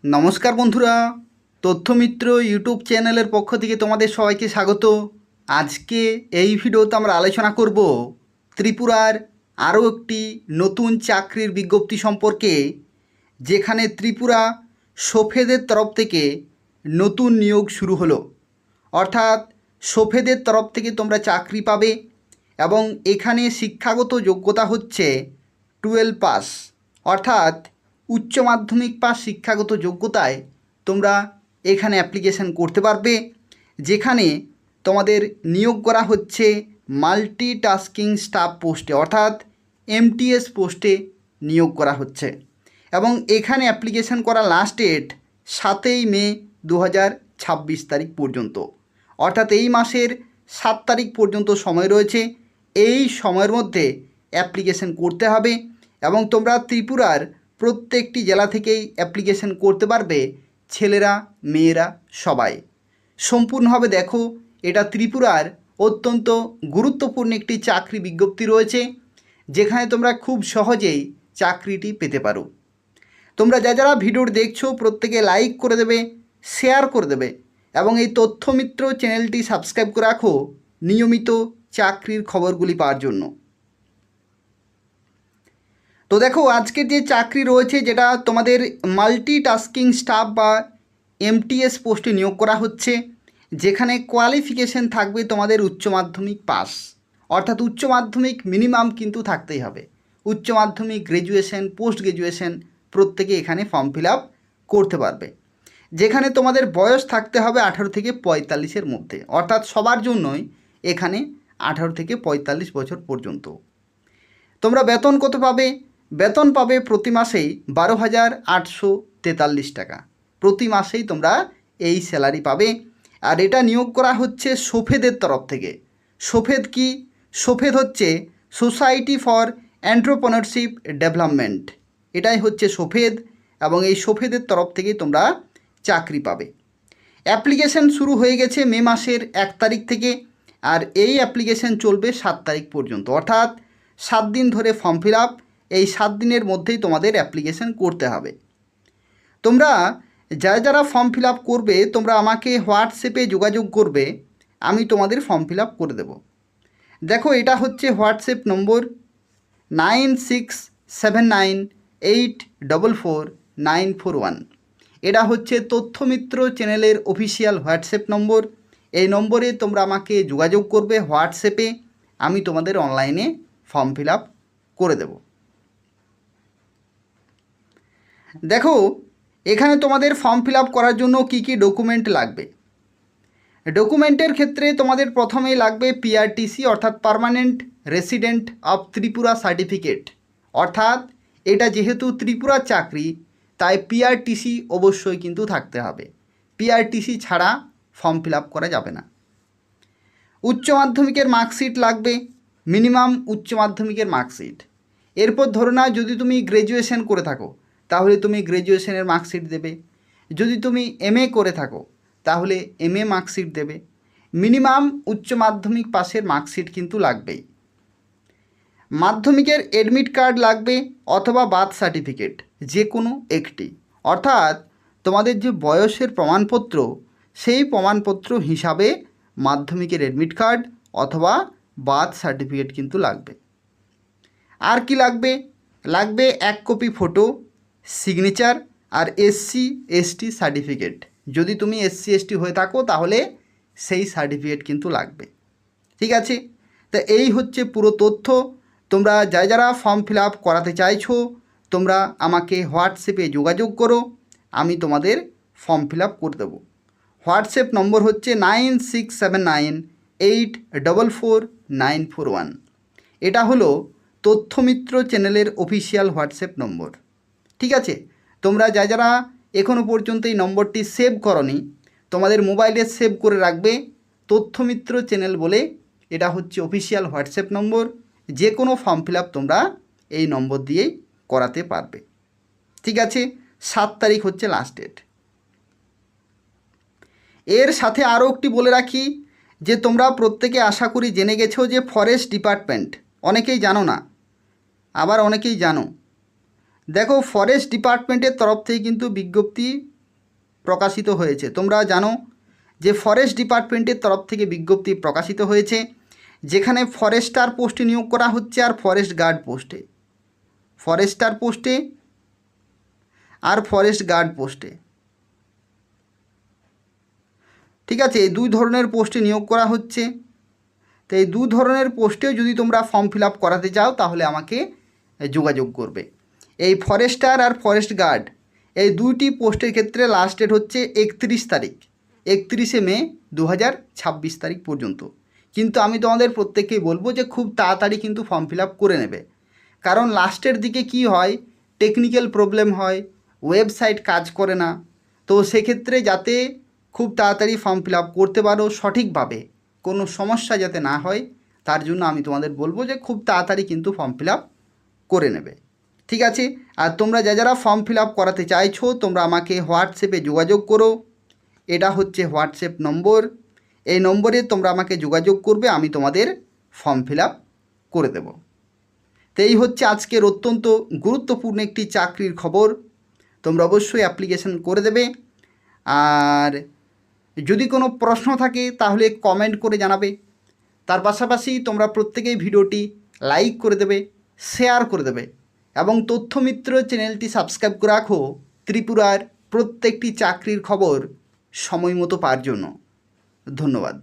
নমস্কার বন্ধুরা, তথ্যমিত্র ইউটিউব চ্যানেলের পক্ষ থেকে তোমাদের সবাইকে স্বাগত। আজকে এই ভিডিওতে আমরা আলোচনা করব ত্রিপুরার আরও একটি নতুন চাকরির বিজ্ঞপ্তি সম্পর্কে, যেখানে ত্রিপুরা সোফেদের তরফ থেকে নতুন নিয়োগ শুরু হলো। অর্থাৎ সোফেদের তরফ থেকে তোমরা চাকরি পাবে এবং এখানে শিক্ষাগত যোগ্যতা হচ্ছে 12 পাস, অর্থাৎ উচ্চ মাধ্যমিক পাস শিক্ষাগত যোগ্যতায় তোমরা এখানে অ্যাপ্লিকেশান করতে পারবে, যেখানে তোমাদের নিয়োগ করা হচ্ছে মাল্টিটাস্কিং স্টাফ পোস্টে, অর্থাৎ এমটিএস পোস্টে নিয়োগ করা হচ্ছে। এবং এখানে অ্যাপ্লিকেশান করা লাস্ট ডেট 7ই মে 2026 তারিখ পর্যন্ত, অর্থাৎ এই মাসের 7 তারিখ পর্যন্ত সময় রয়েছে। এই সময়ের মধ্যে অ্যাপ্লিকেশান করতে হবে এবং তোমরা ত্রিপুরার প্রত্যেকটি জেলা থেকেই অ্যাপ্লিকেশান করতে পারবে, ছেলেরা মেয়েরা সবাই। সম্পূর্ণভাবে দেখো, এটা ত্রিপুরার অত্যন্ত গুরুত্বপূর্ণ একটি চাকরি বিজ্ঞপ্তি রয়েছে, যেখানে তোমরা খুব সহজেই চাকরিটি পেতে পারো। তোমরা যারা ভিডিওটি দেখছো প্রত্যেকে লাইক করে দেবে, শেয়ার করে দেবে এবং এই তথ্যমিত্র চ্যানেলটি সাবস্ক্রাইব করে রাখো নিয়মিত চাকরির খবরগুলি পাওয়ার জন্য। তো দেখো, আজকের যে চাকরি রয়েছে, যেটা তোমাদের মাল্টিটাস্কিং স্টাফ বা এমটিএস পোস্টে নিয়োগ করা হচ্ছে, যেখানে কোয়ালিফিকেশন থাকবে তোমাদের উচ্চ মাধ্যমিক পাস, অর্থাৎ উচ্চ মাধ্যমিক মিনিমাম কিন্তু থাকতেই হবে। উচ্চ মাধ্যমিক, গ্র্যাজুয়েশন, পোস্ট গ্র্যাজুয়েশন প্রত্যেকে এখানে ফর্ম ফিল আপ করতে পারবে। যেখানে তোমাদের বয়স থাকতে হবে 18 থেকে 45-এর মধ্যে, অর্থাৎ সবার জন্যই এখানে 18 থেকে 45 বছর পর্যন্ত। তোমরা বেতন কত পাবে? বেতন পাবে প্রতি মাসেই 12,843 টাকা। প্রতি মাসেই তোমরা এই স্যালারি পাবে। আর এটা নিয়োগ করা হচ্ছে সোফেদের তরফ থেকে। সোফেদ কি? সোফেদ হচ্ছে সোসাইটি ফর এন্টারপ্রেনারশিপ ডেভেলপমেন্ট, এটাই হচ্ছে সোফেদ, এবং এই সোফেদের তরফ থেকে তোমরা চাকরি পাবে। অ্যাপ্লিকেশন শুরু হয়ে গেছে মে মাসের 1 তারিখ থেকে, আর এই অ্যাপ্লিকেশন চলবে 7 তারিখ পর্যন্ত, অর্থাৎ 7 দিন ধরে ফর্ম ফিল আপ। এই 7 দিনের মধ্যেই তোমাদের অ্যাপ্লিকেশন করতে হবে। তোমরা যারা ফর্ম ফিল আপ করবে, তোমরা আমাকে হোয়াটসঅ্যাপে যোগাযোগ করবে, আমি তোমাদের ফর্ম ফিল আপ করে দেব। দেখো, এটা হচ্ছে হোয়াটসঅ্যাপ নম্বর 9679844941। এটা হচ্ছে তথ্যমিত্র চ্যানেলের অফিসিয়াল হোয়াটসঅ্যাপ নম্বর। এই নম্বরে তোমরা আমাকে যোগাযোগ করবে হোয়াটসঅ্যাপে, আমি তোমাদের অনলাইনে ফর্ম ফিল আপ করে দেব। দেখো, এখানে তোমাদের ফর্ম ফিল আপ করার জন্য কি কি ডকুমেন্ট লাগবে। ডকুমেন্টের ক্ষেত্রে তোমাদের প্রথমেই লাগবে পিআরটিসি, অর্থাৎ permanent resident of Tripura certificate, অর্থাৎ এটা যেহেতু ত্রিপুরার চাকরি, তাই পিআরটিসি অবশ্যই কিন্তু থাকতে হবে। পিআরটিসি ছাড়া ফর্ম ফিল আপ করা যাবে না। উচ্চ মাধ্যমিকের মার্কশিট লাগবে, মিনিমাম উচ্চ মাধ্যমিকের মার্কশিট। এরপর ধরো না, যদি তুমি গ্র্যাজুয়েশন করে থাকো তাহলে তুমি গ্র্যাজুয়েশনের মার্কশিট দেবে। যদি তুমি এমএ করে থাকো তাহলে এমএ মার্কশিট দেবে। মিনিমাম উচ্চ মাধ্যমিক পাশের মার্কশিট কিন্তু লাগবেই। মাধ্যমিকের অ্যাডমিট কার্ড লাগবে অথবা বার্থ সার্টিফিকেট, যে কোনো একটি। অর্থাৎ তোমাদের যে বয়সের প্রমাণপত্র, সেই প্রমাণপত্র হিসাবে মাধ্যমিকের অ্যাডমিট কার্ড অথবা বার্থ সার্টিফিকেট কিন্তু লাগবে। আর কি লাগবে? লাগবে 1 কপি ফটো, সিগনেচার, আর এসসি এসটি সার্টিফিকেট। যদি তুমি এসসি এসটি হয়ে থাকো তাহলে সেই সার্টিফিকেট কিন্তু লাগবে। ঠিক আছে, তা এই হচ্ছে পুরো তথ্য। তোমরা যারা ফর্ম ফিল আপ করাতে চাইছো, তোমরা আমাকে হোয়াটসঅ্যাপে যোগাযোগ করো, আমি তোমাদের ফর্ম ফিল আপ করে দেবো। হোয়াটসঅ্যাপ নম্বর হচ্ছে 9679844941। এটা হলো তথ্যমিত্র চ্যানেলের অফিসিয়াল হোয়াটসঅ্যাপ নম্বর। ঠিক আছে, তোমরা যারা এখনও পর্যন্ত এই নম্বরটি সেভ করনি, তোমাদের মোবাইলে সেভ করে রাখবে তথ্যমিত্র চ্যানেল বলে। এটা হচ্ছে অফিসিয়াল হোয়াটসঅ্যাপ নম্বর। যে কোনো ফর্ম ফিল আপ তোমরা এই নম্বর দিয়েই করাতে পারবে। ঠিক আছে, 7 তারিখ হচ্ছে লাস্ট ডেট। এর সাথে আরও একটি বলে রাখি, যে তোমরা প্রত্যেকে আশা করি জেনে গেছো যে ফরেস্ট ডিপার্টমেন্ট, অনেকেই জানো না, আবার অনেকেই জানো, দেখো, ফরেস্ট ডিপার্টমেন্টের তরফ থেকে কিন্তু বিজ্ঞপ্তি প্রকাশিত হয়েছে। তোমরা জানো যে ফরেস্ট ডিপার্টমেন্টের তরফ থেকে বিজ্ঞপ্তি প্রকাশিত হয়েছে, যেখানে ফরেস্টার পোস্টে নিয়োগ করা হচ্ছে আর ফরেস্ট গার্ড পোস্টে, ফরেস্টার পোস্টে আর ফরেস্ট গার্ড পোস্টে। ঠিক আছে, এই দুই ধরনের পোস্টে নিয়োগ করা হচ্ছে। তো এই দু ধরনের পোস্টেও যদি তোমরা ফর্ম ফিল আপ করাতে চাও তাহলে আমাকে যোগাযোগ করবে। এই ফরেস্টার আর ফরেস্ট গার্ড এই দুইটি পোস্টের ক্ষেত্রে লাস্ট ডেট হচ্ছে 31 তারিখ, 31শে মে 2026 তারিখ পর্যন্ত। কিন্তু আমি তোমাদের প্রত্যেককেই বলবো যে খুব তাড়াতাড়ি কিন্তু ফর্ম ফিল আপ করে নেবে, কারণ লাস্টের দিকে কি হয়, টেকনিক্যাল প্রবলেম হয়, ওয়েবসাইট কাজ করে না। তো সেক্ষেত্রে যাতে খুব তাড়াতাড়ি ফর্ম ফিল আপ করতে পারো সঠিকভাবে, কোনো সমস্যা যাতে না হয়, তার জন্য আমি তোমাদের বলবো যে খুব তাড়াতাড়ি কিন্তু ফর্ম ফিল আপ করে নেবে। ঠিক আছে, আর তোমরা যারা ফর্ম ফিল আপ করাতে চাইছো তোমরা আমাকে হোয়াটসঅ্যাপে যোগাযোগ করো। এটা হচ্ছে হোয়াটসঅ্যাপ নম্বর, এই নম্বরে তোমরা আমাকে যোগাযোগ করবে, আমি তোমাদের ফর্ম ফিল আপ করে দেব। তো এই হচ্ছে আজকের অত্যন্ত গুরুত্বপূর্ণ একটি চাকরির খবর। তোমরা অবশ্যই অ্যাপ্লিকেশন করে দেবে। আর যদি কোনো প্রশ্ন থাকে তাহলে কমেন্ট করে জানাবে। তার পাশাপাশি তোমরা প্রত্যেকেই ভিডিওটি লাইক করে দেবে, শেয়ার করে দেবে এবং তথ্যমিত্র চ্যানেলটি সাবস্ক্রাইব করে রাখো ত্রিপুরার প্রত্যেকটি চাকরির খবর সময় মতো পাওয়ার জন্য। ধন্যবাদ।